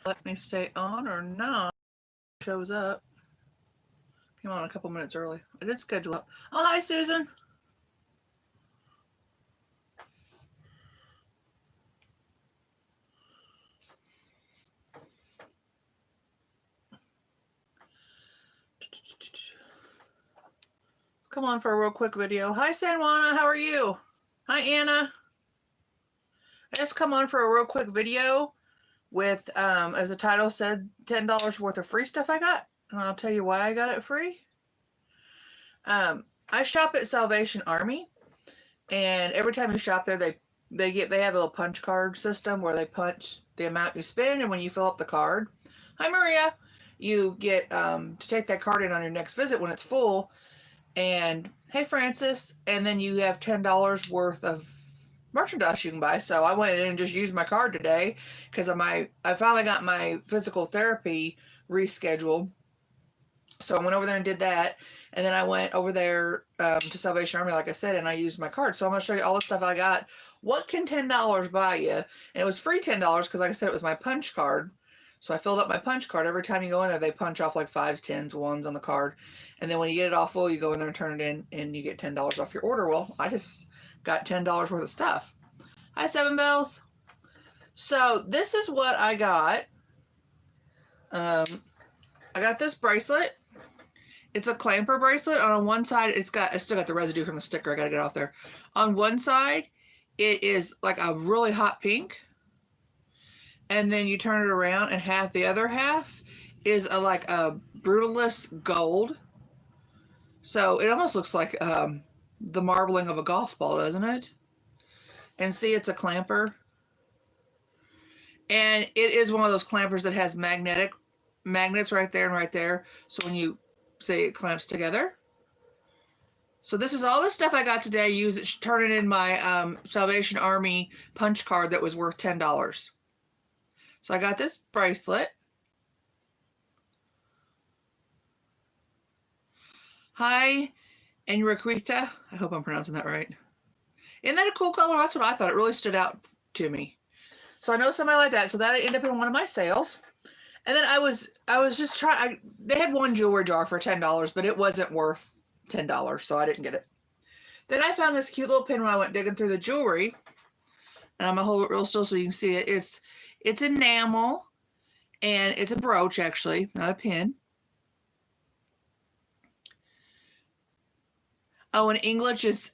Let me stay on or not. Shows up. Came on a couple minutes early. I did schedule up. Oh, hi, Susan. Come on for a real quick video. Hi, San Juana. How are you? Hi, Anna. I just come on for a real quick video with, as the title said, $10 worth of free stuff I got. And I'll tell you why I got it free. I shop at Salvation Army, and every time you shop there, they have a little punch card system where they punch the amount you spend, and when you fill up the card, hi Maria, you get to take that card in on your next visit when it's full. And hey Francis, and then you have $10 worth of merchandise you can buy. So I went in and just used my card today because I finally got my physical therapy rescheduled. So I went over there and did that, and then I went over there to Salvation Army, like I said, and I used my card. So I'm going to show you all the stuff I got. What can $10 buy you? And it was free $10 because, like I said, it was my punch card. So I filled up my punch card. Every time you go in there, they punch off like 5s, 10s, 1s on the card. And then when you get it all full, you go in there and turn it in, and you get $10 off your order. Well, I just got $10 worth of stuff. Hi, Seven Bells. So this is what I got. I got this bracelet. It's a clamper bracelet. On one side, I still got the residue from the sticker. I got to get off there. On one side, it is like a really hot pink. And then you turn it around, and the other half is like a brutalist gold. So it almost looks like the marbling of a golf ball, doesn't it? And see, it's a clamper. And it is one of those clampers that has magnets right there and right there. So when you say it clamps together. So this is all the stuff I got today. Use it, turn it in my Salvation Army punch card that was worth $10. So I got this bracelet. Hi, Enriqueta. I hope I'm pronouncing that right. Isn't that a cool color? That's what I thought. It really stood out to me. So I know somebody like that. So that ended up in one of my sales. And then I was just trying. They had one jewelry jar for $10, but it wasn't worth $10, so I didn't get it. Then I found this cute little pin when I went digging through the jewelry, and I'm gonna hold it real still so you can see it. It's enamel, and it's a brooch actually, not a pin. Oh, in English is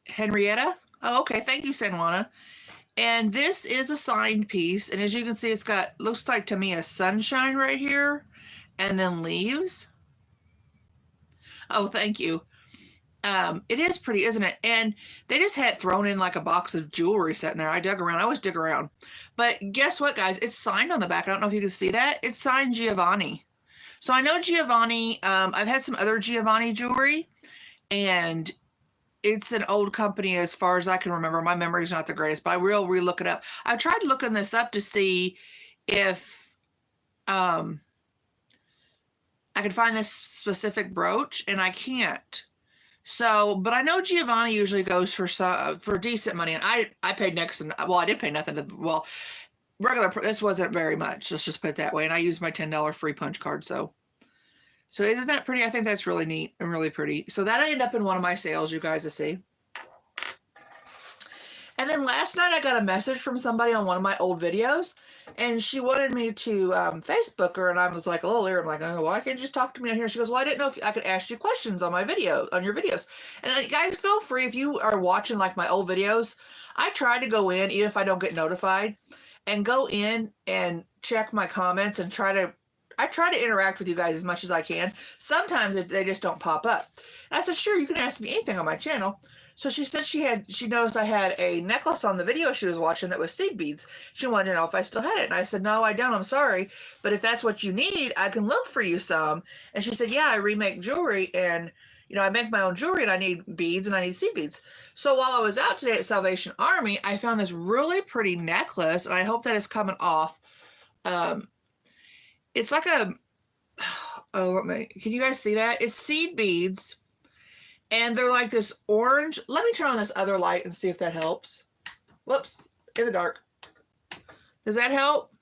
Henrietta. Oh, okay. Thank you, San Juana. And this is a signed piece. And as you can see, it's got, looks like to me, a sunshine right here. And then leaves. Oh, thank you. It is pretty, isn't it? And they just had it thrown in like a box of jewelry sitting there. I dug around. I always dig around. But guess what, guys? It's signed on the back. I don't know if you can see that. It's signed Giovanni. So I know Giovanni. I've had some other Giovanni jewelry. And it's an old company as far as I can remember. My memory's not the greatest, but I will re-look it up. I tried looking this up to see if I could find this specific brooch, and I can't. So, but I know Giovanni usually goes for decent money, and I paid next to, well, I did pay nothing to, well, regular, this wasn't very much. Let's just put it that way. And I used my $10 free punch card, so isn't that pretty? I think that's really neat and really pretty. So that ended up in one of my sales, you guys to see. And then last night I got a message from somebody on one of my old videos, and she wanted me to Facebook her, and I was like a little leery. I'm like, oh, why can't you just talk to me on here? She goes, well, I didn't know if I could ask you questions on my video, on your videos. And guys, feel free, if you are watching like my old videos, I try to go in, even if I don't get notified, and go in and check my comments and I try to interact with you guys as much as I can. Sometimes they just don't pop up. And I said, sure, you can ask me anything on my channel. So she said she noticed I had a necklace on the video she was watching that was seed beads. She wanted to know if I still had it. And I said, no, I don't. I'm sorry. But if that's what you need, I can look for you some. And she said, yeah, I remake jewelry, and I make my own jewelry, and I need beads and I need seed beads. So while I was out today at Salvation Army, I found this really pretty necklace, and I hope that is coming off. It's like can you guys see that? It's seed beads, and they're like this orange. Let me turn on this other light and see if that helps. Whoops, in the dark. Does that help?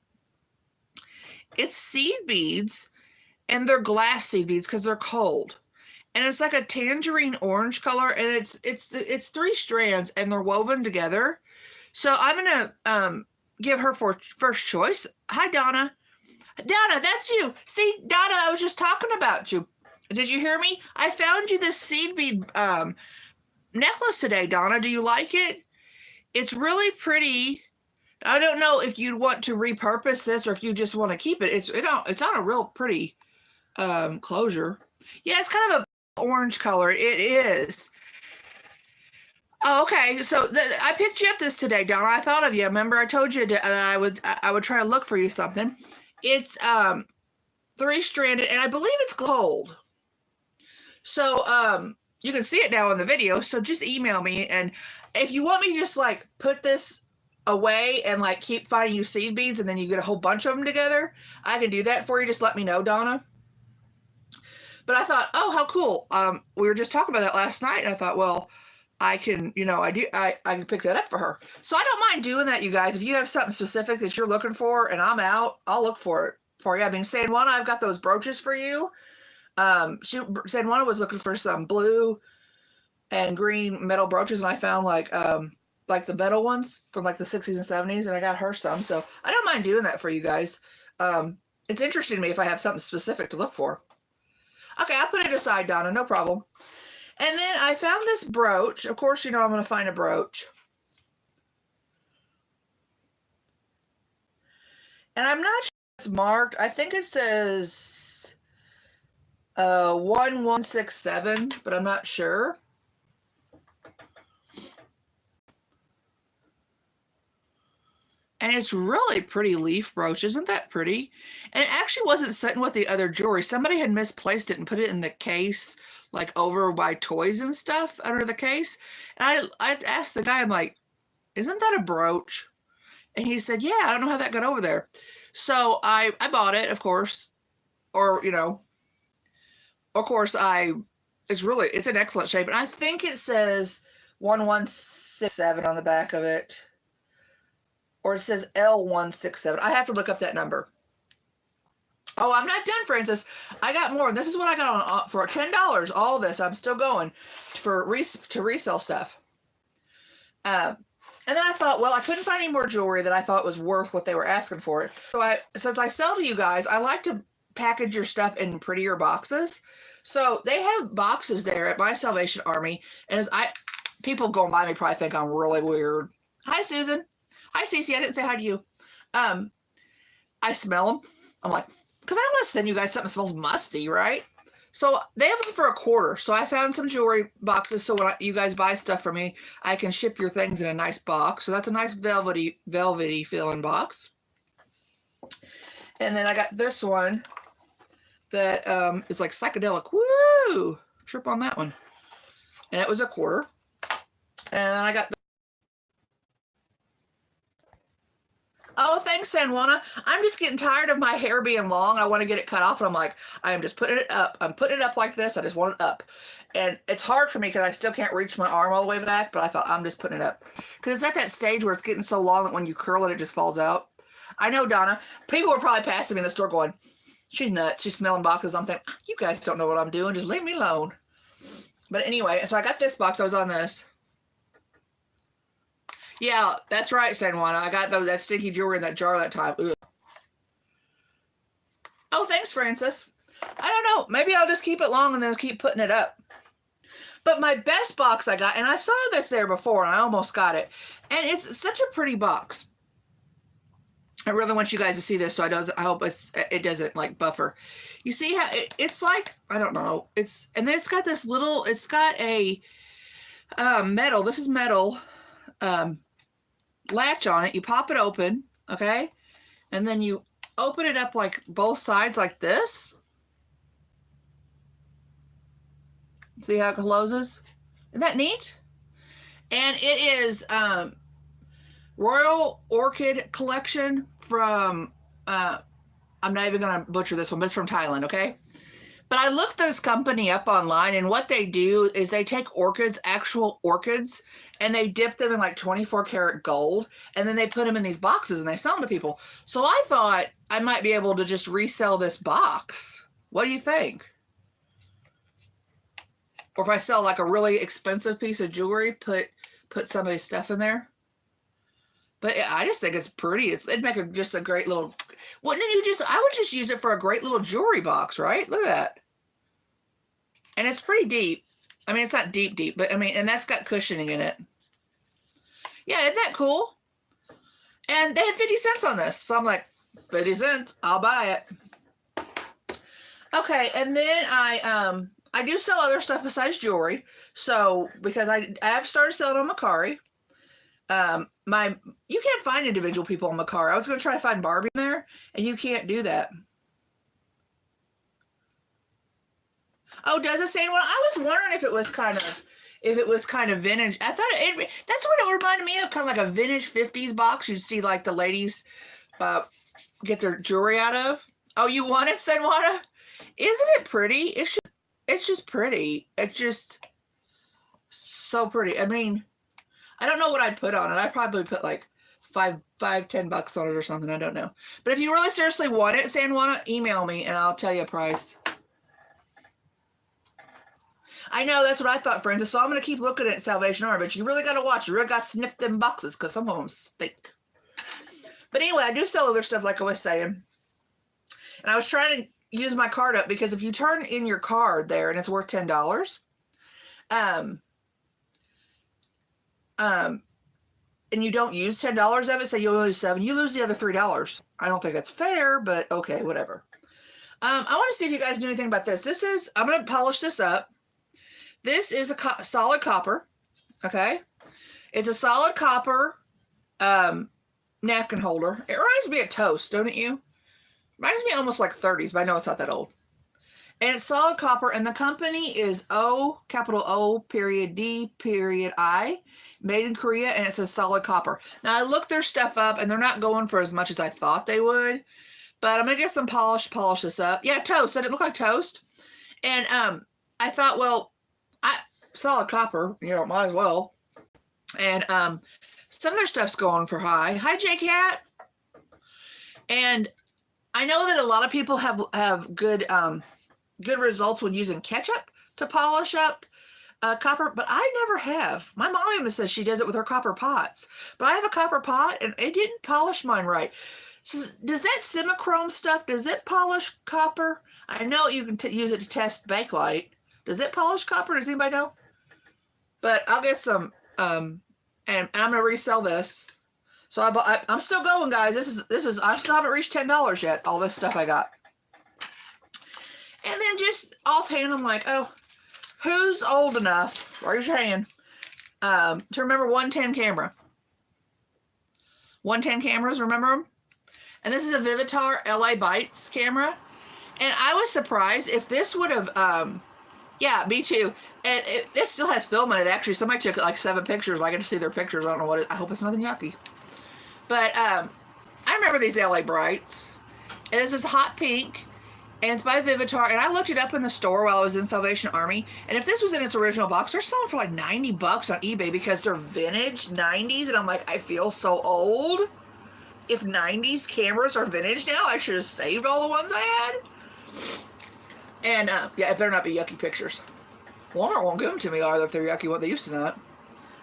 It's seed beads, and they're glass seed beads because they're cold. And it's like a tangerine orange color, and it's 3 strands, and they're woven together. So I'm gonna give her first choice. Hi, Donna. Donna, that's you. See, Donna, I was just talking about you. Did you hear me? I found you this seed bead necklace today, Donna. Do you like it? It's really pretty. I don't know if you'd want to repurpose this or if you just want to keep it. It's on a real pretty closure. Yeah, it's kind of a orange color. It is. Oh, okay. So I picked you up this today, Donna. I thought of you. Remember, I told you I would try to look for you something. It's 3-stranded, and I believe it's gold. So you can see it now in the video. So just email me, and if you want me to just like put this away and like keep finding you seed beads, and then you get a whole bunch of them together, I can do that for you. Just let me know, Donna. But I thought, oh, how cool. We were just talking about that last night, and I thought, well, I can, I can pick that up for her. So I don't mind doing that, you guys. If you have something specific that you're looking for and I'm out, I'll look for it for you. I mean, Sanjuana, I've got those brooches for you. Sanjuana was looking for some blue and green metal brooches, and I found like the metal ones from like the 60s and 70s, and I got her some. So I don't mind doing that for you guys. It's interesting to me if I have something specific to look for. Okay, I'll put it aside, Donna, no problem. And then I found this brooch. Of course, I'm going to find a brooch. And I'm not sure it's marked. I think it says 1167, but I'm not sure. And it's really pretty leaf brooch. Isn't that pretty? And it actually wasn't sitting with the other jewelry. Somebody had misplaced it and put it in the case, like over by toys and stuff under the case. And I asked the guy, I'm like, isn't that a brooch? And he said, yeah, I don't know how that got over there. So I bought it, of course. Or, of course, it's in excellent shape. And I think it says 1167 on the back of it. Or it says L167. I have to look up that number. Oh, I'm not done, Francis. I got more. This is what I got on for $10. All this. I'm still going to resell stuff. And then I thought, well, I couldn't find any more jewelry that I thought was worth what they were asking for it. So since I sell to you guys, I like to package your stuff in prettier boxes. So they have boxes there at my Salvation Army. And people going by me probably think I'm really weird. Hi, Susan. Hi, Cece. I didn't say hi to you. I smell them. I'm like, because I don't want to send you guys something that smells musty, right? So they have them for $25. So I found some jewelry boxes. So when you guys buy stuff from me, I can ship your things in a nice box. So that's a nice velvety feeling box. And then I got this one that is like psychedelic. Woo! Trip on that one. And it was $25. And I got oh, thanks, Sanjuana. I'm just getting tired of my hair being long. I want to get it cut off, and I'm like, I am just putting it up. I'm putting it up like this. I just want it up. And it's hard for me because I still can't reach my arm all the way back, but I thought I'm just putting it up. Because it's at that stage where it's getting so long that when you curl it, it just falls out. I know, Donna. People were probably passing me in the store going, she's nuts. She's smelling boxes. I'm thinking, you guys don't know what I'm doing. Just leave me alone. But anyway, so I got this box. I was on this. Yeah, that's right, Sanjuana. I got that stinky jewelry in that jar that time. Ugh. Oh, thanks, Francis. I don't know. Maybe I'll just keep it long and then keep putting it up. But my best box I got, and I saw this there before, and I almost got it. And it's such a pretty box. I really want you guys to see this, so I hope it doesn't like buffer. You see how it's like, I don't know. And then it's got this little, it's got a metal. This is metal. Latch on it. You pop it open, okay? And then you open it up like both sides like this. See how it closes? Isn't that neat? And it is Royal Orchid Collection from, I'm not even going to butcher this one, but it's from Thailand, okay? But I looked this company up online, and what they do is they take orchids, actual orchids, and they dip them in like 24 karat gold, and then they put them in these boxes and they sell them to people. So I thought I might be able to just resell this box. What do you think? Or if I sell like a really expensive piece of jewelry, put somebody's stuff in there. But I just think it's pretty. It'd make just a great little, wouldn't you just, I would just use it for a great little jewelry box, right? Look at that. And it's pretty deep. I mean, it's not deep, but I mean, and that's got cushioning in it. Yeah, isn't that cool? And they had 50 cents on this. So I'm like, 50 cents, I'll buy it. Okay, and then I do sell other stuff besides jewelry. So, because I have started selling on Mercari. You can't find individual people on Mercari. I was going to try to find Barbie in there, and you can't do that. Oh, does it say one? I was wondering if it was kind of vintage. I thought that's what it reminded me of, kind of like a vintage 50s box you'd see like the ladies get their jewelry out of. Oh, you want it, Senwata? Isn't it pretty? It's just pretty. It's just so pretty. I mean, I don't know what I'd put on it. I'd probably put like $10 on it or something. I don't know. But if you really seriously want it, Senwata, email me and I'll tell you a price. I know, that's what I thought, Francis. So I'm going to keep looking at Salvation Army, but you really got to watch. You really got to sniff them boxes because some of them stink. But anyway, I do sell other stuff like I was saying. And I was trying to use my card up because if you turn in your card there and it's worth $10, and you don't use $10 of it, say you only use $7, you lose the other $3. I don't think that's fair, but okay, whatever. I want to see if you guys knew anything about this. I'm going to polish this up. This is a solid copper, okay? It's a solid copper napkin holder. It reminds me of Toast, don't it you? Reminds me almost like 30s, but I know it's not that old. And it's solid copper, and the company is capital O, period D, period I, made in Korea, and it says solid copper. Now, I looked their stuff up, and they're not going for as much as I thought they would, but I'm going to get some polish this up. Yeah, Toast. Did it look like Toast? And I thought, well, solid copper, might as well. And some of their stuff's going for high. Hi, J-Cat. And I know that a lot of people have good results when using ketchup to polish up copper, but I never have. My mom even says she does it with her copper pots. But I have a copper pot, and it didn't polish mine right. So does that Simichrome stuff, does it polish copper? I know you can use it to test Bakelite. Does it polish copper? Does anybody know? But I'll get some, and I'm going to resell this. So I'm still going, guys. This is, I still haven't reached $10 yet, all this stuff I got. And then just offhand, I'm like, oh, who's old enough, raise your hand, to remember 110 camera? 110 cameras, remember them? And this is a Vivitar LA Bytes camera. And I was surprised if this would have, yeah, me too. And this still has film in it, actually. Somebody took like 7 pictures. I get to see their pictures. I don't know what I hope it's nothing yucky. But I remember these LA Brights. And this is hot pink. And it's by Vivitar. And I looked it up in the store while I was in Salvation Army. And if this was in its original box, they're selling for like $90 on eBay because they're vintage 90s. And I'm like, I feel so old. If 90s cameras are vintage now, I should have saved all the ones I had. And, yeah, it better not be yucky pictures. Walmart won't give them to me either if they're yucky. What they used to not.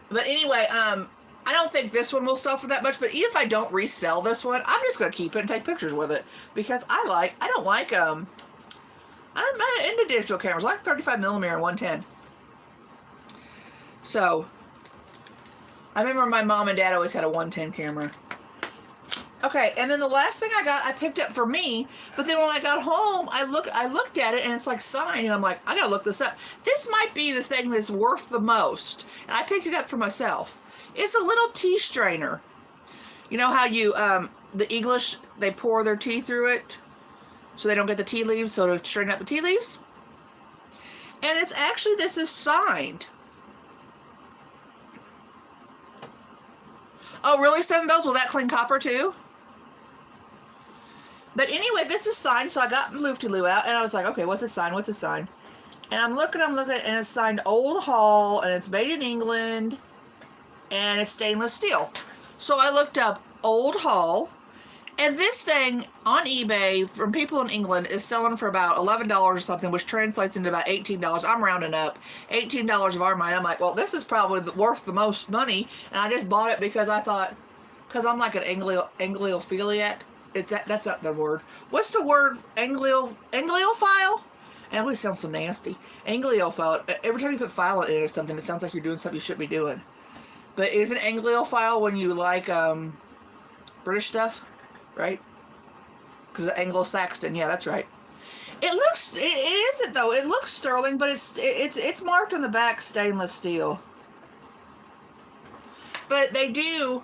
But anyway, I don't think this one will sell for that much. But even if I don't resell this one, I'm just going to keep it and take pictures with it. Because I'm not into digital cameras. I like 35mm and 110. So, I remember my mom and dad always had a 110 camera. Okay, and then the last thing I picked up for me, but then when I got home, I looked at it, and it's like signed, and I'm like, I gotta look this up. This might be the thing that's worth the most, and I picked it up for myself. It's a little tea strainer. You know how you, the English, they pour their tea through it, so they don't get the tea leaves, so to strain out the tea leaves? And it's actually, this is signed. Oh, really, 7 bells? Will that clean copper, too? But anyway, this is signed, so I got Lou out, and I was like, okay, what's it signed? What's it signed? And I'm looking, and it's signed Old Hall, and it's made in England, and it's stainless steel. So I looked up Old Hall, and this thing on eBay from people in England is selling for about $11 or something, which translates into about $18. I'm rounding up $18 of our money. I'm like, well, this is probably worth the most money, and I just bought it because I thought, because I'm like an angliophiliac. That's not the word. What's the word? Angliophile? It always sounds so nasty. Angliophile. Every time you put phile in it or something, it sounds like you're doing something you shouldn't be doing. But isn't angliophile when you like British stuff, right? Because the Anglo-Saxon, yeah, that's right. It looks. It isn't though. It looks sterling, but it's marked on the back stainless steel. But they do.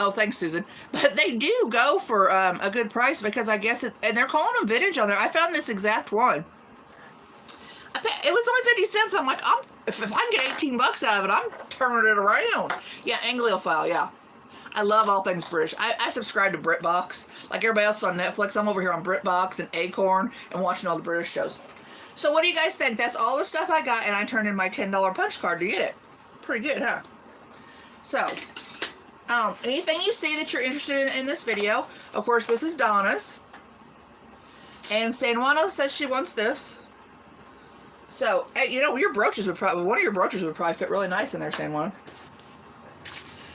Oh, thanks, Susan. But they do go for a good price because I guess it's, and they're calling them vintage on there. I found this exact one. It was only 50 cents. I'm like, if I can get 18 bucks out of it, I'm turning it around. Yeah, Angliophile, yeah. I love all things British. I subscribe to BritBox. Like everybody else on Netflix, I'm over here on BritBox and Acorn and watching all the British shows. So what do you guys think? That's all the stuff I got, and I turned in my $10 punch card to get it. Pretty good, huh? So, anything you see that you're interested in this video, of course, this is Donna's. And San Juana says she wants this. So, you know, one of your brooches would probably fit really nice in there, San Juan.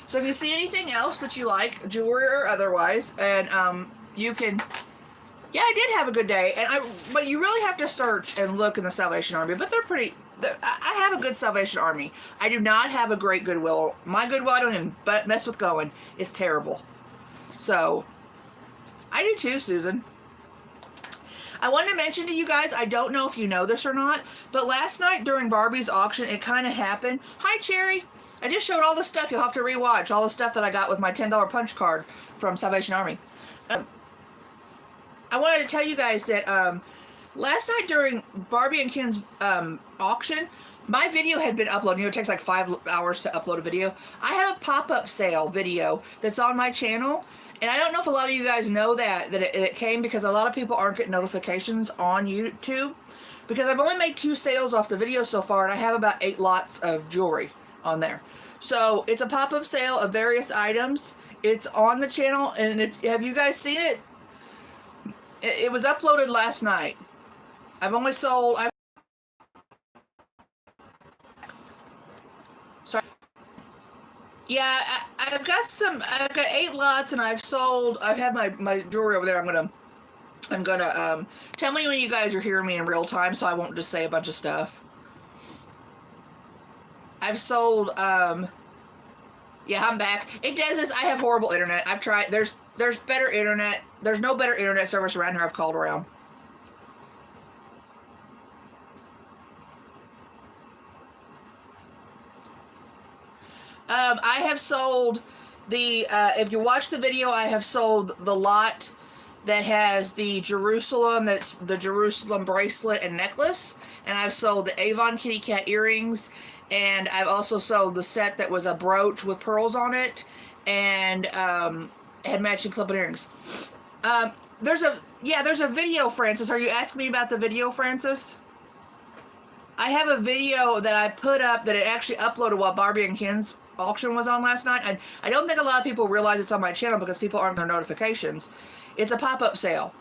So if you see anything else that you like, jewelry or otherwise, and you can, yeah, I did have a good day, but you really have to search and look in the Salvation Army. But I have a good Salvation Army. I do not have a great Goodwill. My Goodwill, I don't even mess with going. It's terrible. So, I do too, Susan. I wanted to mention to you guys, I don't know if you know this or not, but last night during Barbie's auction, it kind of happened. Hi, Cherry. I just showed all the stuff. You'll have to rewatch all the stuff that I got with my $10 punch card from Salvation Army. I wanted to tell you guys that last night during Barbie and Ken's auction, my video had been uploaded. You know, it takes like 5 hours to upload a video. I have a pop-up sale video that's on my channel. And I don't know if a lot of you guys know that it came because a lot of people aren't getting notifications on YouTube. Because I've only made 2 sales off the video so far, and I have about 8 lots of jewelry on there. So it's a pop-up sale of various items. It's on the channel, and have you guys seen it? It was uploaded last night. I've only sold... Sorry. Yeah, I've got 8 lots, and I have my jewelry over there. I'm gonna tell me when you guys are hearing me in real time, so I won't just say a bunch of stuff. I've sold, yeah, I'm back. It does this. I have horrible internet. I've tried. There's better internet. There's no better internet service around here. I've called around. I have sold if you watch the video, I have sold the lot that has the Jerusalem, that's the Jerusalem bracelet and necklace, and I've sold the Avon kitty cat earrings, and I've also sold the set that was a brooch with pearls on it, and had matching clip-on earrings. There's a video, Francis. Are you asking me about the video, Francis? I have a video that I put up that it actually uploaded while Barbie and Ken's auction was on last night. And I don't think a lot of people realize it's on my channel because people aren't their notifications. It's a pop-up sale.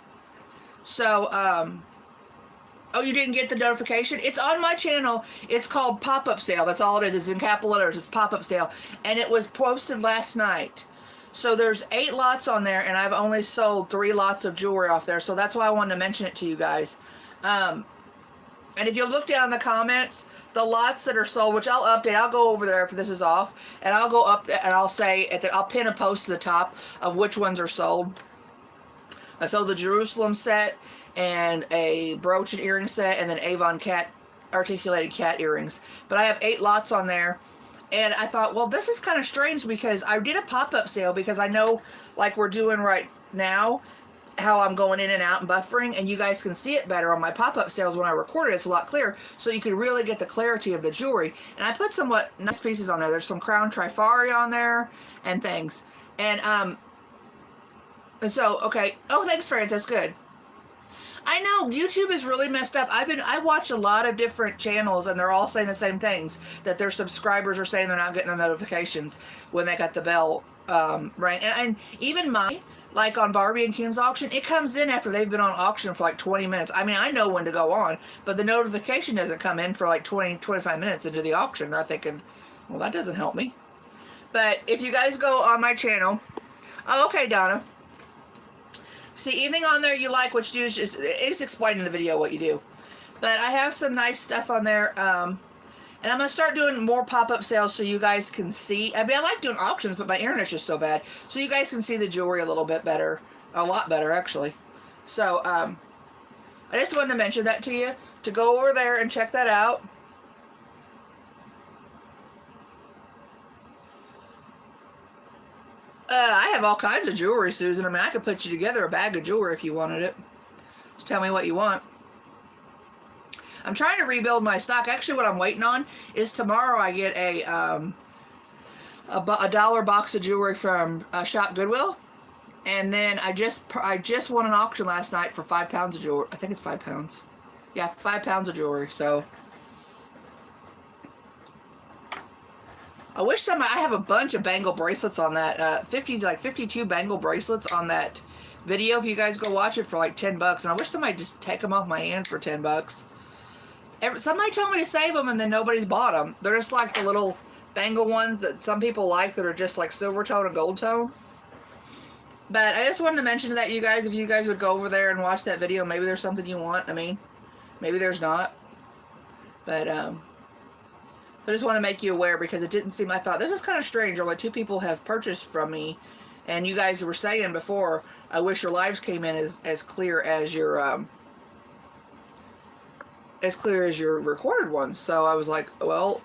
So, oh, you didn't get the notification? It's on my channel. It's called Pop-Up Sale. That's all it is. It's in capital letters. It's Pop-Up Sale. And it was posted last night. So there's 8 lots on there, and I've only sold 3 lots of jewelry off there. So that's why I wanted to mention it to you guys. And if you look down in the comments, the lots that are sold, which I'll update, I'll go over there if this is off, and I'll go up and I'll say, I'll pin a post to the top of which ones are sold. I sold the Jerusalem set, and a brooch and earring set, and then Avon articulated cat earrings. But I have 8 lots on there, and I thought, well, this is kind of strange because I did a pop-up sale because I know, like we're doing right now, how I'm going in and out and buffering, and you guys can see it better on my pop-up sales when I record it. It's a lot clearer, so you can really get the clarity of the jewelry. And I put somewhat nice pieces on there. There's some Crown Trifari on there and things. And And so, okay. Oh, thanks, Francis. Good. I know YouTube is really messed up. I watch a lot of different channels and they're all saying the same things, that their subscribers are saying they're not getting the notifications when they got the bell rang. And even mine, like on Barbie and Ken's auction, it comes in after they've been on auction for like 20 minutes. I mean, I know when to go on, but the notification doesn't come in for like 25 minutes into the auction. I'm thinking, well, that doesn't help me. But if you guys go on my channel, oh, okay, Donna. See, anything on there you like, what you do is just, it's explained in the video what you do. But I have some nice stuff on there. And I'm going to start doing more pop-up sales so you guys can see. I mean, I like doing auctions, but my internet's just so bad. So you guys can see the jewelry a little bit better. A lot better, actually. So, I just wanted to mention that to you. To go over there and check that out. I have all kinds of jewelry, Susan. I mean, I could put you together a bag of jewelry if you wanted it. Just tell me what you want. I'm trying to rebuild my stock. Actually, what I'm waiting on is tomorrow I get a $1 box of jewelry from Shop Goodwill. And then I just won an auction last night for 5 pounds of jewelry. I think it's 5 pounds. Yeah, 5 pounds of jewelry. So I wish I have a bunch of bangle bracelets on that, 52 bangle bracelets on that video. If you guys go watch it for like $10, and I wish somebody just take them off my hands for $10. Somebody told me to save them, and then nobody's bought them. They're just like the little bangle ones that some people like that are just like silver tone and gold tone. But I just wanted to mention that, you guys, if you guys would go over there and watch that video, maybe there's something you want. I mean, maybe there's not. But I just want to make you aware, because it didn't seem, I thought, this is kind of strange. Only 2 people have purchased from me, and you guys were saying before, I wish your lives came in as clear as your recorded ones. So I was like, well,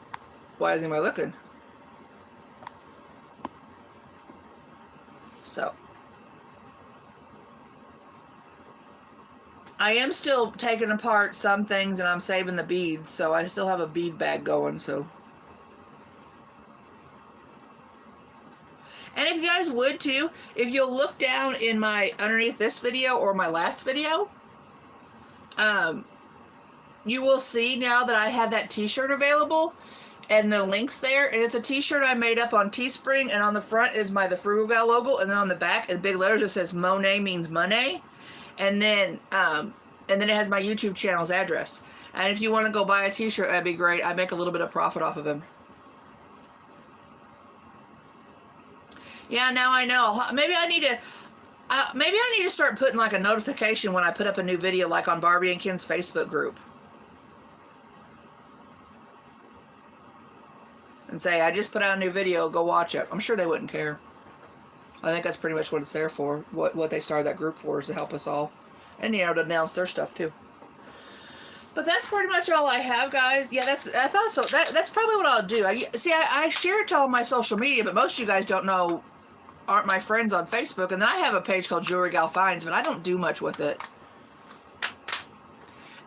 why isn't anybody looking? So I am still taking apart some things, and I'm saving the beads, so I still have a bead bag going. So, and if you guys would too, if you'll look down in my underneath this video or my last video, you will see now that I have that t-shirt available, and the link's there, and it's a t-shirt I made up on Teespring, and on the front is the Frugal Gal logo, and then on the back in big letters it says Monet means money. And then it has my YouTube channel's address. And if you want to go buy a t-shirt, that'd be great. I make a little bit of profit off of them. Yeah, now I know. Maybe I need to start putting like a notification when I put up a new video, like on Barbie and Ken's Facebook group. And say, I just put out a new video, go watch it. I'm sure they wouldn't care. I think that's pretty much what it's there for. What they started that group for is to help us all. And, you know, to announce their stuff, too. But that's pretty much all I have, guys. Yeah, I thought so. That's probably what I'll do. I share it to all my social media, but most of you guys aren't my friends on Facebook. And then I have a page called Jewelry Gal Finds, but I don't do much with it.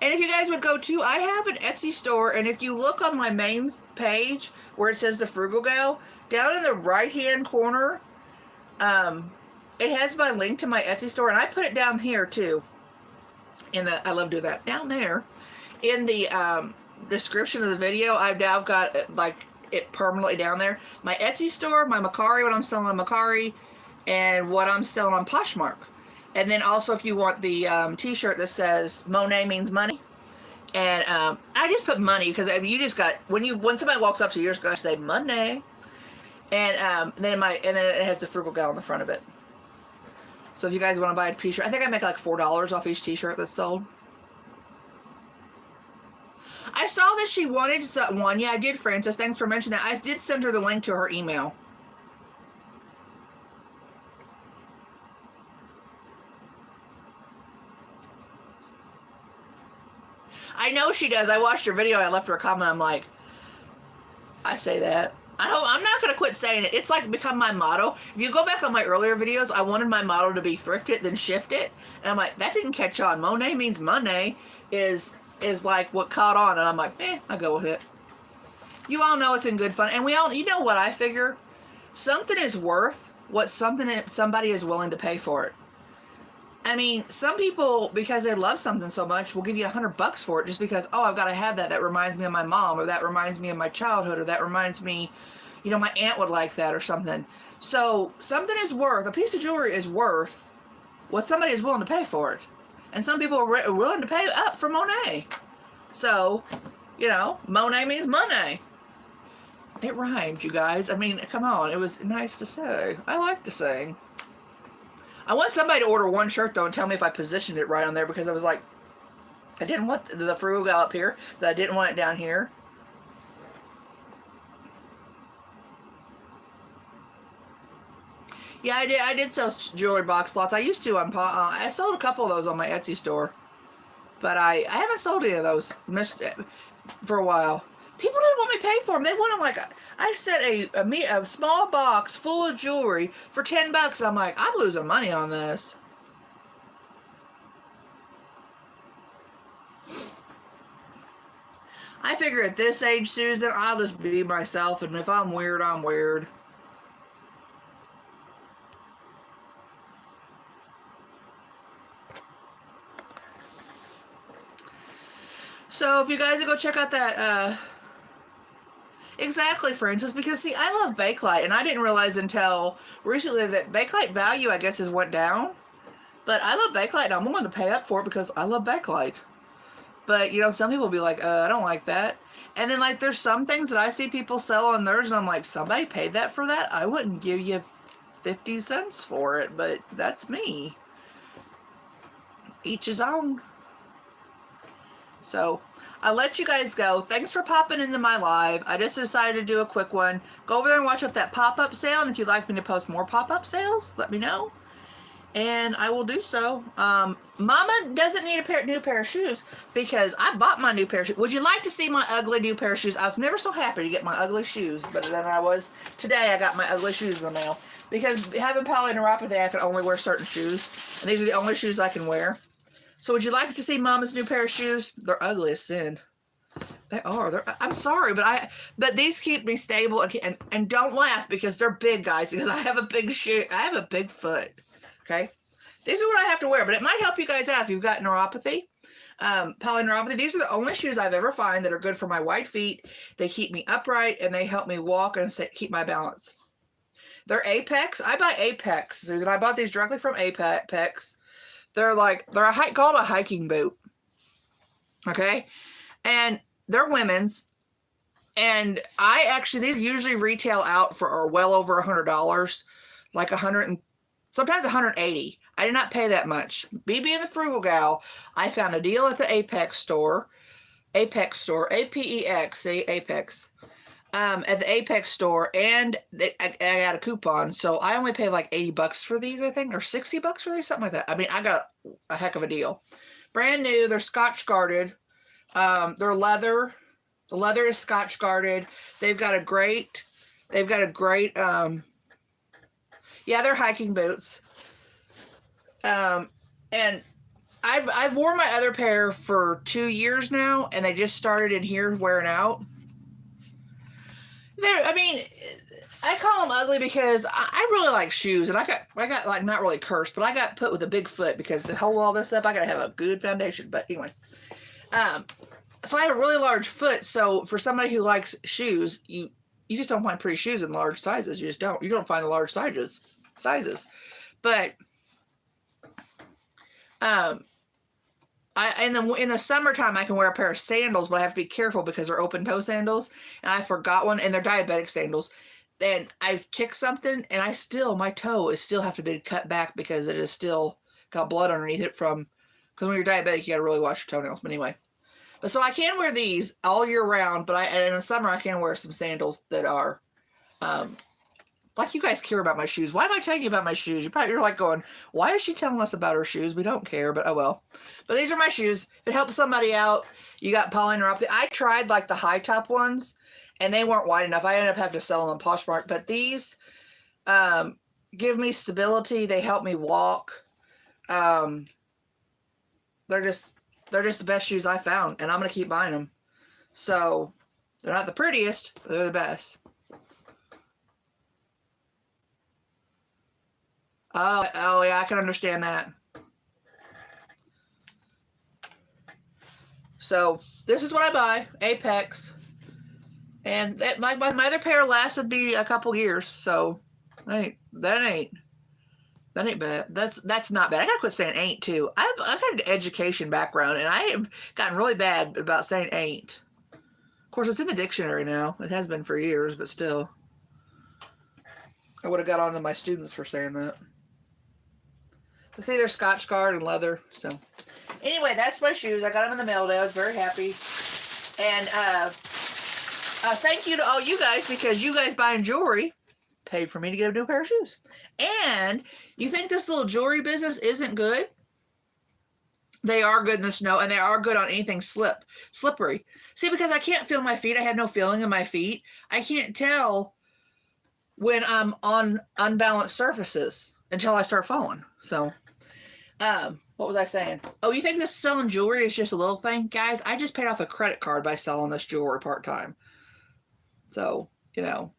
And if you guys would go to, I have an Etsy store, and if you look on my main page where it says The Frugal Gal, down in the right-hand corner, it has my link to my Etsy store, and I put it down here too. I love doing that. Down there, in the description of the video, I've now got it permanently down there. My Etsy store, my Macari, what I'm selling on Macari, and what I'm selling on Poshmark. And then also, if you want the t-shirt that says Monet means money, and I just put money because you just got when somebody walks up to you, you're just gonna say money, and then it has the Frugal Gal on the front of it. So if you guys want to buy a t-shirt, I think I make like $4 off each t-shirt that's sold. I saw that she wanted one. Yeah, I did, Frances. Thanks for mentioning that. I did send her the link to her email. I know she does. I watched her video. I left her a comment. I'm like, I say that. I'm not going to quit saying it. It's like become my motto. If you go back on my earlier videos, I wanted my motto to be thrift it, then shift it. And I'm like, that didn't catch on. Monet means money is like what caught on. And I'm like, I'll go with it. You all know it's in good fun. And you know what I figure? Something is worth what somebody is willing to pay for it. I mean, some people, because they love something so much, will give you $100 for it just because, oh, I've got to have that. That reminds me of my mom, or that reminds me of my childhood, or that reminds me, my aunt would like that or something. So something is worth, a piece of jewelry is worth what somebody is willing to pay for it. And some people are willing to pay up for Monet. So, Monet means money. It rhymed, you guys. I mean, come on. It was nice to say. I like to sing. I want somebody to order one shirt, though, and tell me if I positioned it right on there, because I was like, I didn't want the frugal gal up here, that I didn't want it down here. Yeah, I did sell jewelry box lots. I used to. I sold a couple of those on my Etsy store. But I haven't sold any of those for a while. People didn't want me to pay for them. They want them like, I said a small box full of jewelry for $10. I'm like, I'm losing money on this. I figure at this age, Susan, I'll just be myself, and if I'm weird, I'm weird. So if you guys go check out that, exactly, Francis, because see, I love Bakelite, and I didn't realize until recently that Bakelite value, I guess, has went down. But I love Bakelite, and I'm willing to pay up for it because I love Bakelite. But, some people will be like, I don't like that. And then, like, there's some things that I see people sell on theirs, and I'm like, somebody paid that for that? I wouldn't give you 50 cents for it, but that's me. Each his own. So, I'll let you guys go. Thanks for popping into my live. I just decided to do a quick one. Go over there and watch up that pop-up sale, and if you'd like me to post more pop-up sales, let me know. And I will do so. Mama doesn't need a new pair of shoes because I bought my new pair of shoes. Would you like to see my ugly new pair of shoes? I was never so happy to get my ugly shoes, but then I was today. I got my ugly shoes in the mail because having polyneuropathy, I can only wear certain shoes, and these are the only shoes I can wear. So would you like to see Mama's new pair of shoes? They're ugly as sin. They are. I'm sorry, but these keep me stable and don't laugh because they're big, guys. Because I have a big shoe. I have a big foot. Okay, these are what I have to wear, but it might help you guys out if you've got neuropathy, polyneuropathy. These are the only shoes I've ever found that are good for my white feet. They keep me upright and they help me walk and keep my balance. They're Apex. I buy Apex, Susan. I bought these directly from Apex. They're called a hiking boot. Okay, and they're women's. And these usually retail out for well over $100, like sometimes 180. I did not pay that much. Me being the frugal gal, I found a deal at the Apex store, APEX, see, Apex, at the Apex store, and I got a coupon, so I only paid like $80 for these, I think, or $60 for these, something like that. I mean, I got a heck of a deal. Brand new, they're Scotch guarded, they're leather. The leather is Scotch guarded. They've got a great, yeah, they're hiking boots. And I've worn my other pair for 2 years now, and they just started in here wearing out. I call them ugly because I really like shoes, and I got like, not really cursed, but I got put with a big foot because to hold all this up, I gotta have a good foundation. But anyway, so I have a really large foot. So for somebody who likes shoes, you just don't find pretty shoes in large sizes. You just don't. You don't find the large sizes. But in the summertime I can wear a pair of sandals, but I have to be careful because they're open toe sandals, and I forgot one, and they're diabetic sandals. Then I kick something, and my toe is still have to be cut back because it is still got blood underneath it because when you're diabetic, you got to really wash your toenails. But anyway, so I can wear these all year round, but in the summer I can wear some sandals that are, like, you guys care about my shoes. Why am I telling you about my shoes? You're like going, why is she telling us about her shoes? We don't care, but oh well. But these are my shoes. If it helps somebody out, you got polyneuropathy. I tried like the high top ones, and they weren't wide enough. I ended up having to sell them on Poshmark. But these give me stability. They help me walk. They're just the best shoes I found, and I'm gonna keep buying them. So they're not the prettiest, but they're the best. Oh yeah, I can understand that. So this is what I buy, Apex. And my other pair lasted me a couple years. So that ain't bad. That's not bad. I gotta quit saying ain't too. I've got an education background, and I have gotten really bad about saying ain't. Of course, it's in the dictionary now. It has been for years, but still. I would have got on to my students for saying that. But see, they're Scotch guard and leather. So anyway, that's my shoes. I got them in the mail today. I was very happy. And thank you to all you guys, because you guys buying jewelry paid for me to get a new pair of shoes. And you think this little jewelry business isn't good? They are good in the snow, and they are good on anything slippery. See, because I can't feel my feet. I have no feeling in my feet. I can't tell when I'm on unbalanced surfaces until I start falling. So, what was I saying? Oh, you think this selling jewelry is just a little thing? Guys, I just paid off a credit card by selling this jewelry part-time. So, you know.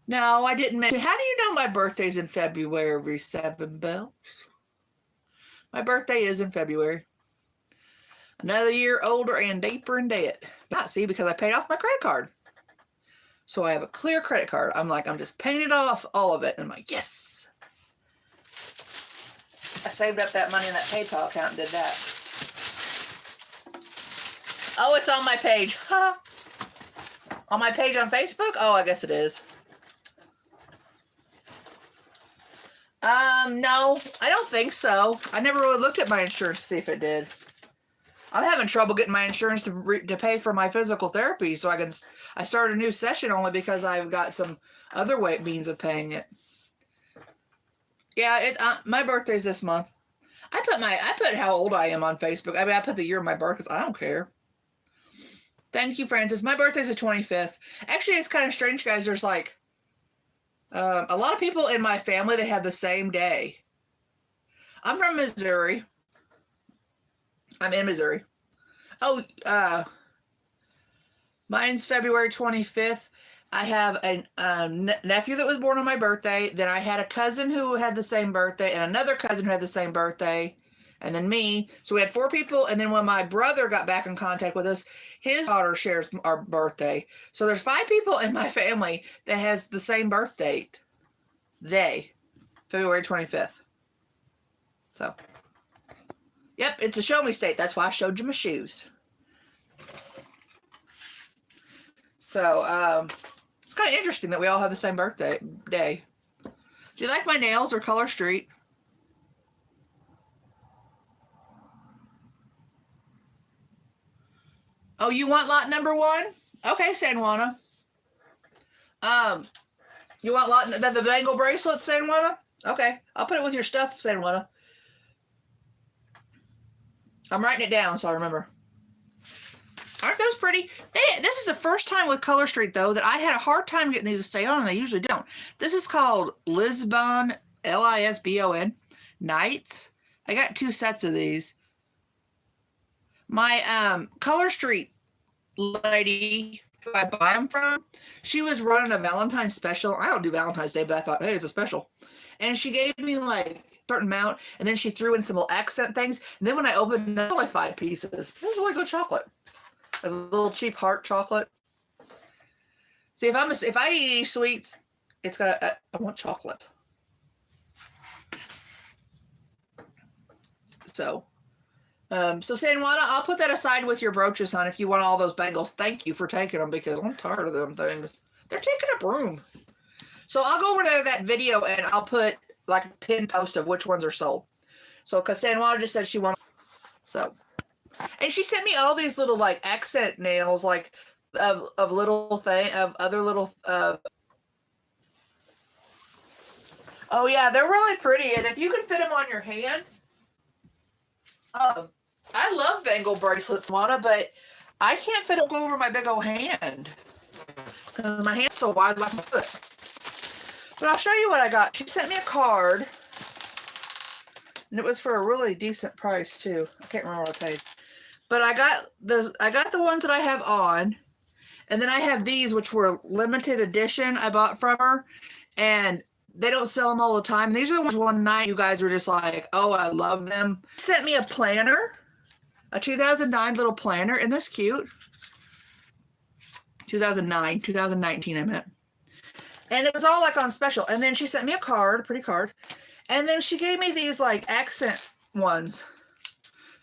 No, I didn't mention. How do you know my birthday's in February, 7 Bells? My birthday is in February. Another year older and deeper in debt. Not see, because I paid off my credit card. So I have a clear credit card. I'm just paying it off, all of it. And I'm like, yes. I saved up that money in that PayPal account and did that. Oh, it's on my page. Huh? On my page on Facebook? Oh, I guess it is. No, I don't think so. I never really looked at my insurance to see if it did. I'm having trouble getting my insurance to pay for my physical therapy, so I started a new session only because I've got some other means of paying it. Yeah, my birthday's this month. I put how old I am on Facebook. I mean, I put the year of my birth because I don't care. Thank you, Francis. My birthday's the 25th. Actually, it's kind of strange, guys. There's like a lot of people in my family that have the same day. I'm from Missouri. I'm in Missouri. Oh, mine's February 25th. I have a nephew that was born on my birthday. Then I had a cousin who had the same birthday, and another cousin who had the same birthday, and then me. So we had 4 people. And then when my brother got back in contact with us, his daughter shares our birthday. So there's 5 people in my family that has the same birth date. Day, February 25th. So, yep, it's a show me state. That's why I showed you my shoes. So, it's kind of interesting that we all have the same birthday day. Do you like my nails or Color Street? Oh, you want lot number 1? Okay, San Juana. You want the bangle bracelet, San Juana? Okay, I'll put it with your stuff, San Juana. I'm writing it down so I remember. Aren't those pretty? This is the first time with Color Street, though, that I had a hard time getting these to stay on, and they usually don't. This is called Lisbon, Lisbon, Nights. I got 2 sets of these. My Color Street lady who I buy them from, she was running a Valentine's special. I don't do Valentine's Day, but I thought, hey, it's a special. And she gave me like a certain amount, and then she threw in some little accent things. And then when I opened it, like 5 pieces. It was really good chocolate. A little cheap heart chocolate. See, if I eat any sweets, it's got I want chocolate. So San Juana, I'll put that aside with your brooches, hon, if you want all those bangles. Thank you for taking them, because I'm tired of them things. They're taking up room. So I'll go over to that video, and I'll put like a pin post of which ones are sold. So, because San Juana just said she wanted. So, and she sent me all these little like accent nails, like of little thing, of other little. Oh yeah, they're really pretty, and if you can fit them on your hand. I love bangle bracelets, Juana, but I can't fit them over my big old hand because my hand's so wide like my foot. But I'll show you what I got. She sent me a card, and it was for a really decent price too. I can't remember what I paid, but I got the ones that I have on, and then I have these which were limited edition I bought from her, and they don't sell them all the time. These are the ones one night you guys were just like, oh, I love them. Sent me a planner, a 2009 little planner. Isn't this cute? 2019, I meant. And it was all like on special. And then she sent me a card, pretty card. And then she gave me these like accent ones.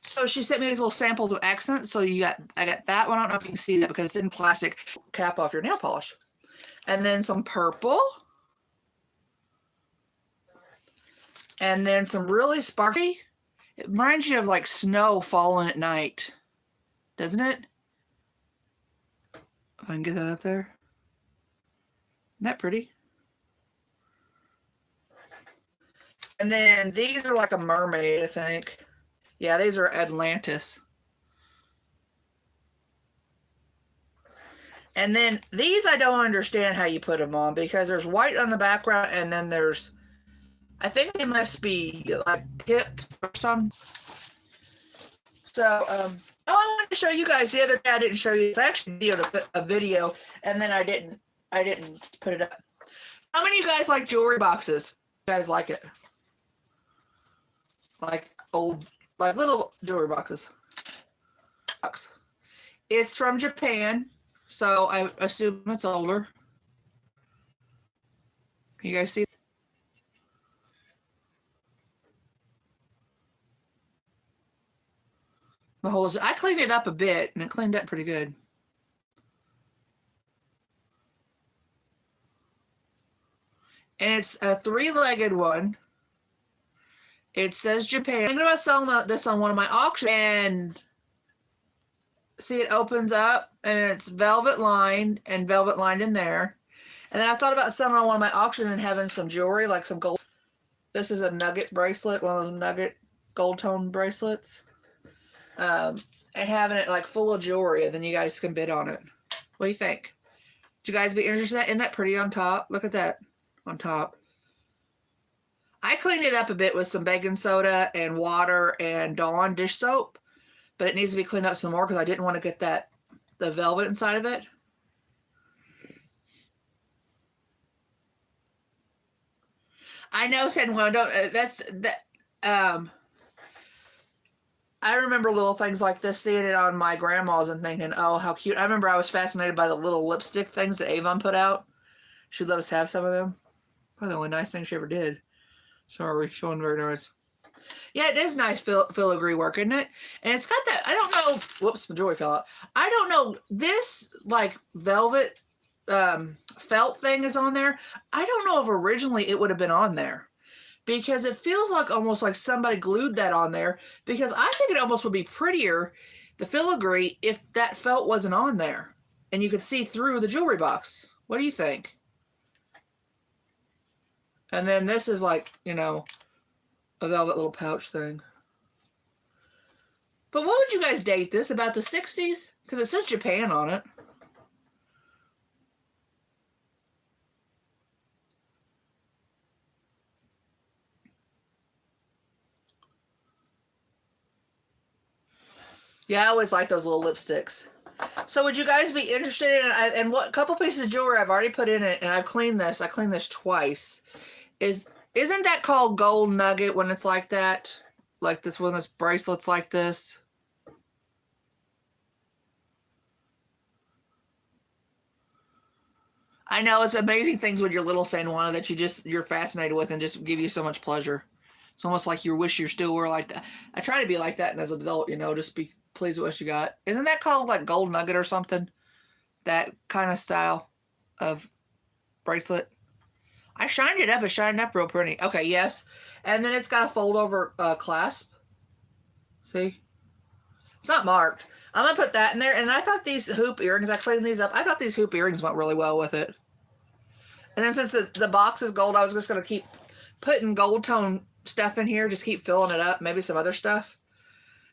So she sent me these little samples of accents. So I got that one. I don't know if you can see that because it's in plastic. Cap off your nail polish. And then some purple. And then some really sparkly. It reminds you of like snow falling at night. Doesn't it? If I can get that up there. Isn't that pretty? And then these are like a mermaid, I think. Yeah, these are Atlantis. And then these I don't understand how you put them on because there's white on the background and then there's, I think they must be like hips or something. So, oh, I wanted to show you guys the other day. I didn't show you. I actually did a video and then I didn't put it up. How many of you guys like jewelry boxes? You guys like it? Like old, like little jewelry boxes. It's from Japan. So I assume it's older. Can you guys see? I cleaned it up a bit and it cleaned up pretty good. And it's a 3-legged one. It says Japan. I'm thinking about selling this on one of my auctions. And see, it opens up and it's velvet lined and velvet lined in there. And then I thought about selling on one of my auctions and having some jewelry, like some gold. This is a nugget bracelet, one of those nugget gold tone bracelets. And having it like full of jewelry, and then you guys can bid on it. What do you think? Would you guys be interested in that? Isn't that pretty on top? Look at that on top. I cleaned it up a bit with some baking soda and water and Dawn dish soap, but it needs to be cleaned up some more because I didn't want to get the velvet inside of it. I know, said well, don't. I remember little things like this, seeing it on my grandma's and thinking, oh, how cute. I remember I was fascinated by the little lipstick things that Avon put out. She let us have some of them. Probably the only nice thing she ever did. Sorry, showing very nice. Yeah, it is nice filigree work, isn't it? And it's got that, I don't know, whoops, my jewelry fell out. I don't know, this like velvet felt thing is on there. I don't know if originally it would have been on there because it feels like almost like somebody glued that on there because I think it almost would be prettier, the filigree, if that felt wasn't on there and you could see through the jewelry box. What do you think? And then this is like, you know, a velvet little pouch thing. But what would you guys date this? About the 60s? Because it says Japan on it. Yeah, I always like those little lipsticks. So would you guys be interested in what couple pieces of jewelry I've already put in it, and I've cleaned this. I cleaned this twice. Isn't that called gold nugget when it's like that? Like this one, this bracelet's like this. I know it's amazing things with your little San Juana that you're fascinated with and just give you so much pleasure. It's almost like you wish you still were like that. I try to be like that, and as an adult, you know, just be pleased with what you got. Isn't that called like gold nugget or something? That kind of style of bracelet. I shined it up. It shined up real pretty. Okay, yes. And then it's got a fold over clasp. See? It's not marked. I'm going to put that in there. And I thought these hoop earrings, I cleaned these up. I thought these hoop earrings went really well with it. And then since the box is gold, I was just going to keep putting gold tone stuff in here. Just keep filling it up. Maybe some other stuff.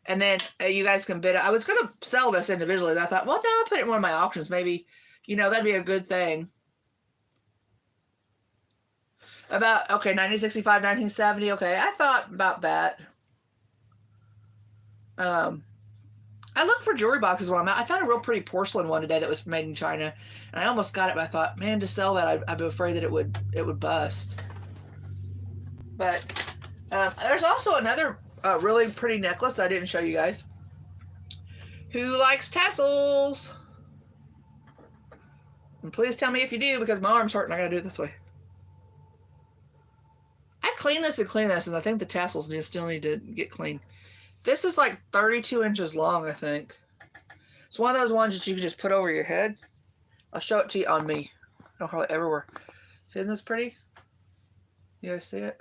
And then you guys can bid it. I was going to sell this individually. And I thought, well, no, I'll put it in one of my auctions. Maybe, you know, that'd be a good thing. About, okay, 1965, 1970. Okay, I thought about that. I look for jewelry boxes when I'm out. I found a real pretty porcelain one today that was made in China, and I almost got it, but I thought, man, to sell that, I'd be afraid that it would bust. But there's also another really pretty necklace I didn't show you guys. Who likes tassels? And please tell me if you do, because my arm's hurting. I gotta do it this way. I clean this, and I think the tassels still need to get clean. This is like 32 inches long, I think. It's one of those ones that you can just put over your head. I'll show it to you on me. I don't hardly ever wear. See, isn't this pretty? You guys see it?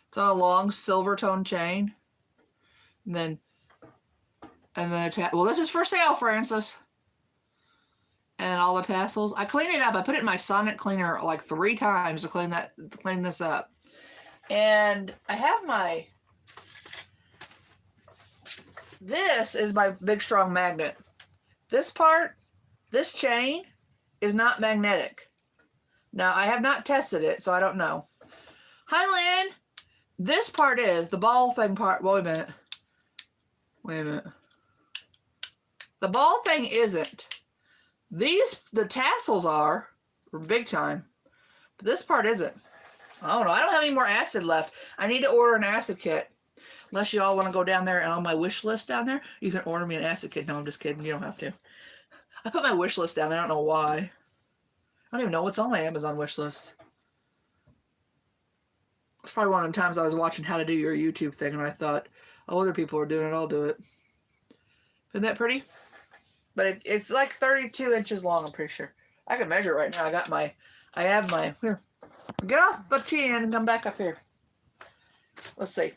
It's on a long silver tone chain. And then well, this is for sale, Francis. And all the tassels. I cleaned it up. I put it in my Sonic cleaner like 3 times to clean this up. And I have my, this is my big strong magnet. This chain is not magnetic. Now, I have not tested it, so I don't know. Hi, Lynn. This part is, the ball thing part, wait a minute. The ball thing isn't. The tassels are big time, but this part isn't. I don't know. I don't have any more acid left. I need to order an acid kit. Unless you all want to go down there and on my wish list down there, you can order me an acid kit. No, I'm just kidding. You don't have to. I put my wish list down there. I don't know why. I don't even know what's on my Amazon wish list. It's probably one of the times I was watching how to do your YouTube thing and I thought, oh, other people are doing it. I'll do it. Isn't that pretty? But it's like 32 inches long, I'm pretty sure. I can measure it right now. I have my, here. Get off the chin and come back up here. Let's see.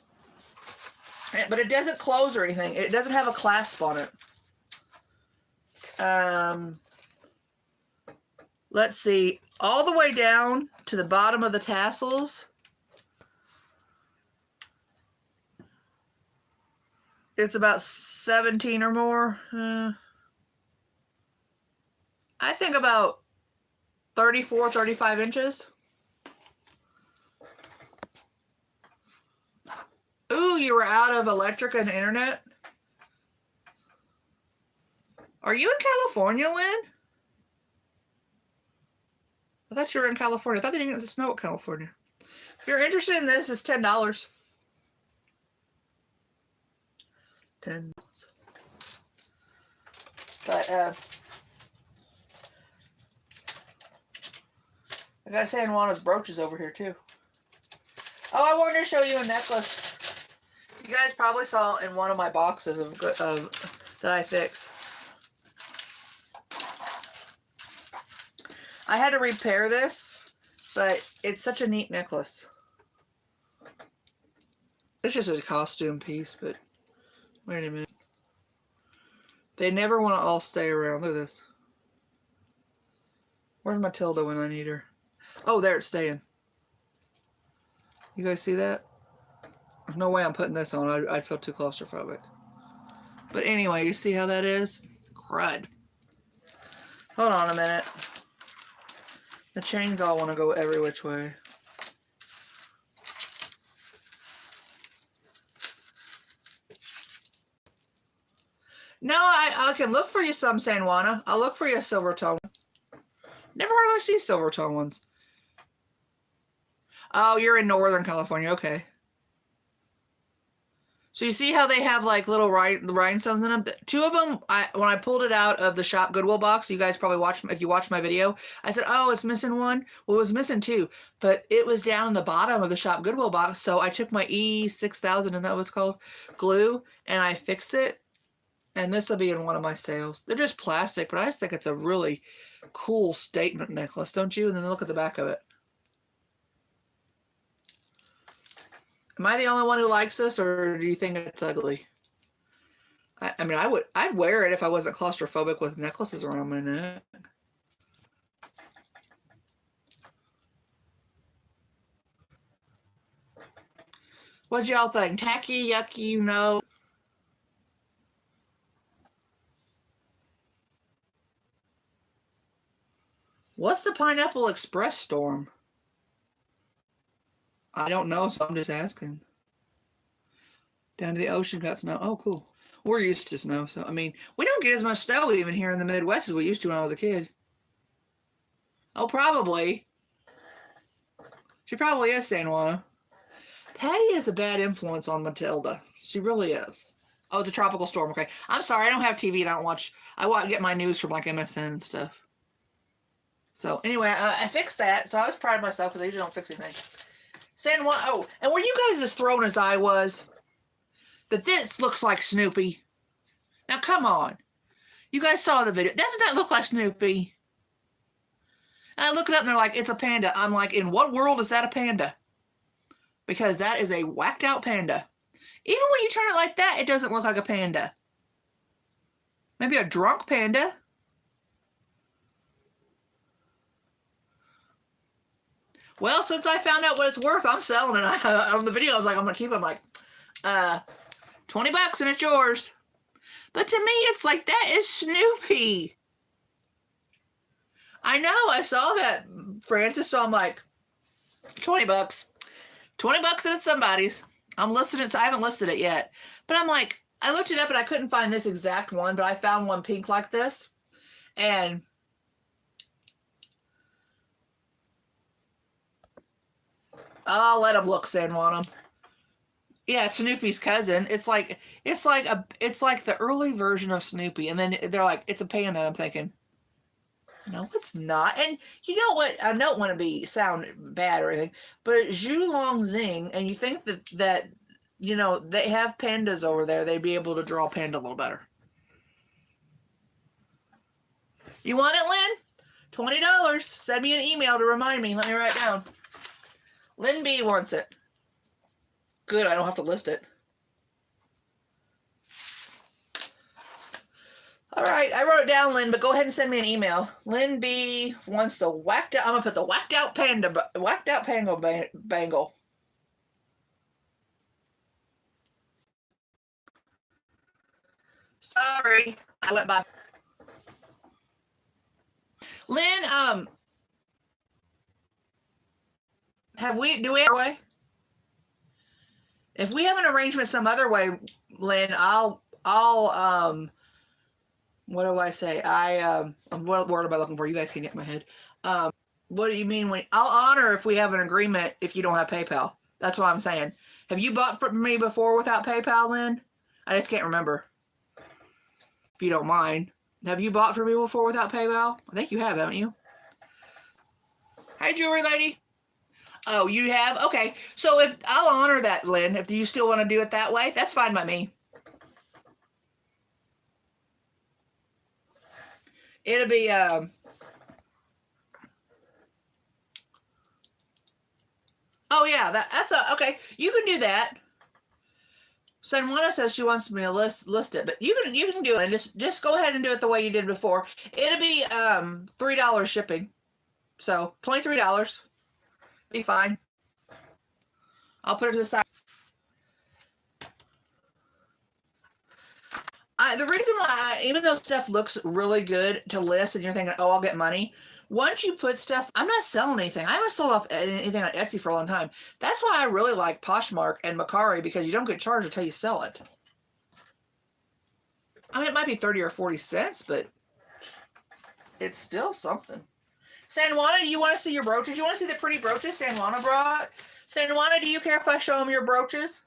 But it doesn't close or anything. It doesn't have a clasp on it. Let's see. All the way down to the bottom of the tassels. It's about 17 or more. I think about 34, 35 inches. Ooh, you were out of electric and internet? Are you in California, Lynn? I thought you were in California. I thought they didn't get snow in California. If you're interested in this, it's $10. $10. But, I got San Juana's brooches over here, too. Oh, I wanted to show you a necklace. You guys probably saw in one of my boxes of that I fix. I had to repair this, but it's such a neat necklace. It's just a costume piece, but wait a minute. They never want to all stay around. Look at this. Where's Matilda when I need her? Oh, there it's staying. You guys see that? There's no way I'm putting this on. I'd feel too claustrophobic. But anyway, you see how that is? Crud. Hold on a minute. The chains all want to go every which way. No, I can look for you some, San Juana. I'll look for you a silver tone. Never hardly see silver tone ones. Oh, you're in Northern California. Okay. So you see how they have like little rhinestones in them? 2 of them, when I pulled it out of the Shop Goodwill box, you guys probably watched, if you watched my video, I said, oh, it's missing one. Well, it was missing 2, but it was down in the bottom of the Shop Goodwill box. So I took my E6000, and that was called glue, and I fixed it. And this will be in one of my sales. They're just plastic, but I just think it's a really cool statement necklace, don't you? And then look at the back of it. Am I the only one who likes this, or do you think it's ugly? I mean, I'd wear it if I wasn't claustrophobic with necklaces around my neck. What y'all think? Tacky, yucky, you know? What's the Pineapple Express storm? I don't know, so I'm just asking. Down to the ocean got snow. Oh, cool. We're used to snow, so, I mean, we don't get as much snow even here in the Midwest as we used to when I was a kid. Oh, probably. She probably is, San Juana. Patty is a bad influence on Matilda. She really is. Oh, it's a tropical storm. Okay. I'm sorry. I don't have TV and I don't watch. I get my news from like MSN and stuff. So anyway, I fixed that. So I was proud of myself because I usually don't fix anything. San Juan. Oh, and were you guys as thrown as I was? That this looks like Snoopy. Now come on. You guys saw the video. Doesn't that look like Snoopy? And I look it up and they're like, it's a panda. I'm like, in what world is that a panda? Because that is a whacked out panda. Even when you turn it like that, it doesn't look like a panda. Maybe a drunk panda. Well, since I found out what it's worth, I'm selling it. On the video, I was like, I'm going to keep it. I'm like, $20 and it's yours. But to me, it's like, that is Snoopy. I know, I saw that, Francis, so I'm like, $20. $20 and it's somebody's. I'm listing it, so I haven't listed it yet. But I'm like, I looked it up and I couldn't find this exact one, but I found one pink like this. And I'll let them look, San Juan. Yeah, Snoopy's cousin. It's like the early version of Snoopy. And then they're like, it's a panda. I'm thinking, no, it's not. And you know what? I don't want to sound bad or anything, but Zhu Long Zing, and you think that you know, they have pandas over there, they'd be able to draw a panda a little better. You want it, Lynn? $20. Send me an email to remind me. Let me write down. Lynn B wants it. Good, I don't have to list it. All right, I wrote it down, Lynn, but go ahead and send me an email. Lynn B wants the whacked out. I'm gonna put the whacked out pango bangle. Sorry, I went by. Lynn, do we have a way? If we have an arrangement some other way, Lynn, I'll what do I say? What word am I looking for? You guys can get in my head. What do you mean when I'll honor if we have an agreement if you don't have PayPal? That's what I'm saying. Have you bought from me before without PayPal, Lynn? I just can't remember. If you don't mind. Have you bought from me before without PayPal? I think you have, haven't you? Hey, jewelry lady. Oh, you have? Okay. So if I'll honor that, Lynn, if you still want to do it that way, that's fine by me. It'll be oh yeah, that's okay. You can do that. Sanwana says she wants me to list it, but you can do it. Just go ahead and do it the way you did before. It'll be $3 shipping. So $23. Be fine. I'll put it to the side. The reason why, even though stuff looks really good to list and you're thinking, oh, I'll get money, once you put stuff, I'm not selling anything. I haven't sold off anything on Etsy for a long time. That's why I really like Poshmark and Mercari, because you don't get charged until you sell it. I mean, it might be 30 or 40 cents, but it's still something. San Juana, do you want to see your brooches? You want to see the pretty brooches San Juana brought? San Juana, do you care if I show them your brooches?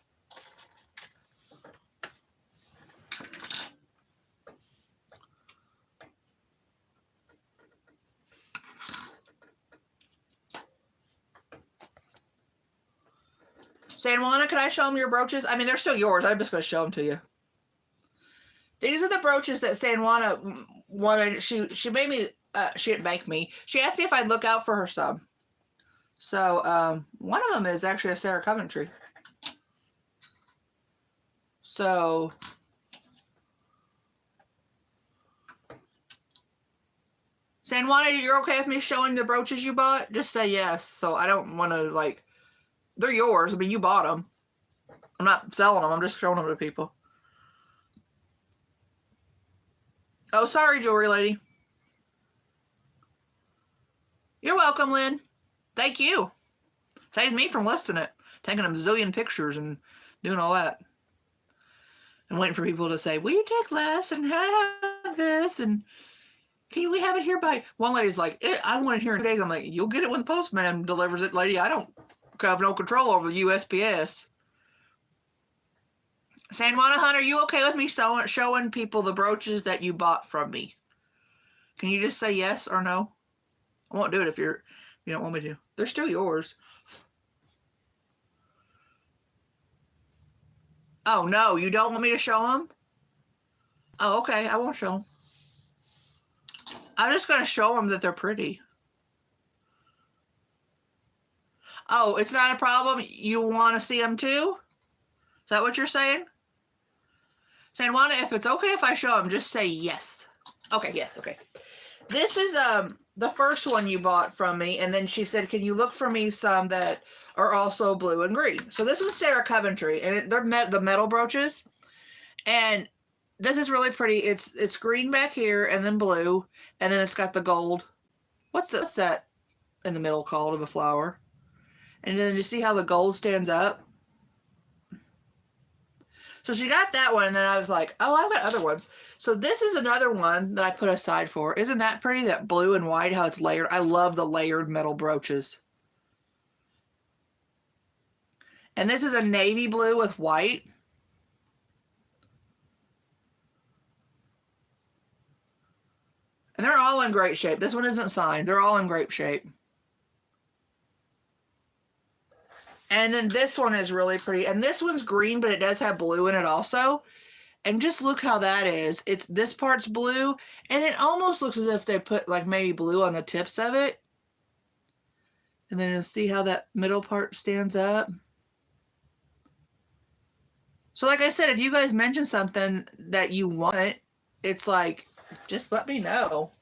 San Juana, can I show them your brooches? I mean, they're still yours. I'm just going to show them to you. These are the brooches that San Juana wanted. She made me, she didn't make me. She asked me if I'd look out for her some. So, one of them is actually a Sarah Coventry. So, San Juana, you're okay with me showing the brooches you bought? Just say yes. So I don't want to, like, they're yours. I mean, you bought them. I'm not selling them. I'm just showing them to people. Oh, sorry, jewelry lady. You're welcome, Lynn. Thank you. Saved me from listing it. Taking a zillion pictures and doing all that. And waiting for people to say, will you take less and have this? And can we have it here by... One lady's like, I want it here in 2 days. I'm like, you'll get it when the postman delivers it, lady. I don't have no control over the USPS. San Juana Hunt, are you okay with me showing people the brooches that you bought from me? Can you just say yes or no? I won't do it if you don't want me to. They're still yours. Oh, no, you don't want me to show them? Oh, okay, I won't show them. I'm just going to show them that they're pretty. Oh, it's not a problem? You want to see them too? Is that what you're saying? San Juana, if it's okay if I show them, just say yes. Okay, yes, okay. This is the first one you bought from me, and then she said, can you look for me some that are also blue and green? So this is Sarah Coventry, and they're the metal brooches, and this is really pretty. It's green back here, and then blue, and then it's got the gold. What's that in the middle called of a flower? And then you see how the gold stands up? So she got that one, and then I was like, oh, I've got other ones. So this is another one that I put aside for. Isn't that pretty? That blue and white, how it's layered. I love the layered metal brooches. And this is a navy blue with white. And they're all in great shape. This one isn't signed. They're all in great shape. And then this one is really pretty. And this one's green, but it does have blue in it also. And just look how that is. This part's blue, and it almost looks as if they put like maybe blue on the tips of it. And then you'll see how that middle part stands up. So like I said, if you guys mention something that you want, it's like, just let me know.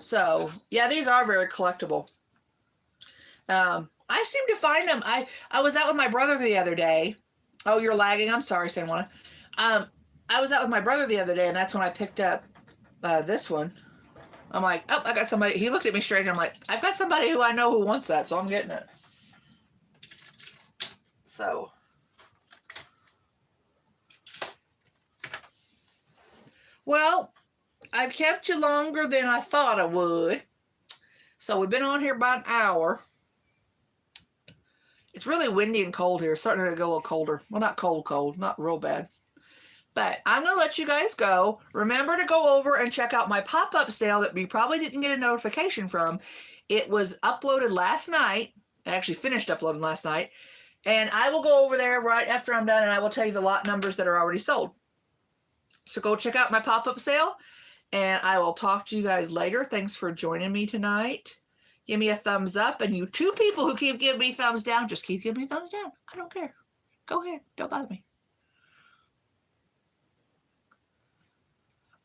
So yeah, these are very collectible. I seem to find them. I was out with my brother the other day. Oh, you're lagging. I'm sorry, San Juana. I was out with my brother the other day, and that's when I picked up this one. I'm like, oh, I got somebody. He looked at me strange. I'm like, I've got somebody who I know who wants that, so I'm getting it. So. Well, I've kept you longer than I thought I would. So we've been on here about an hour. It's really windy and cold here. It's starting to get a little colder. Well, not cold, not real bad. But I'm going to let you guys go. Remember to go over and check out my pop-up sale that you probably didn't get a notification from. It was uploaded last night. I actually finished uploading last night. And I will go over there right after I'm done, and I will tell you the lot numbers that are already sold. So go check out my pop-up sale, and I will talk to you guys later. Thanks for joining me tonight. Give me a thumbs up, and you two people who keep giving me thumbs down, just keep giving me thumbs down. I don't care. Go ahead. Don't bother me.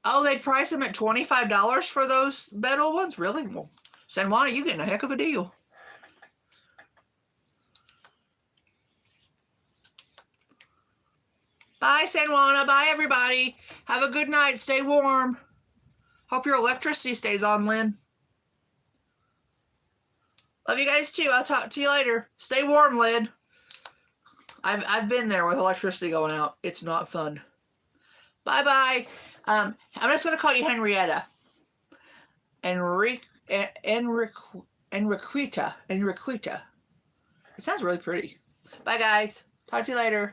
Oh, they'd price them at $25 for those metal ones? Really? Well, San Juana, you getting a heck of a deal. Bye, San Juana. Bye, everybody. Have a good night. Stay warm. Hope your electricity stays on, Lynn. Love you guys, too. I'll talk to you later. Stay warm, Lynn. I've been there with electricity going out. It's not fun. Bye-bye. I'm just going to call you Henrietta. Enriqueta. It sounds really pretty. Bye, guys. Talk to you later.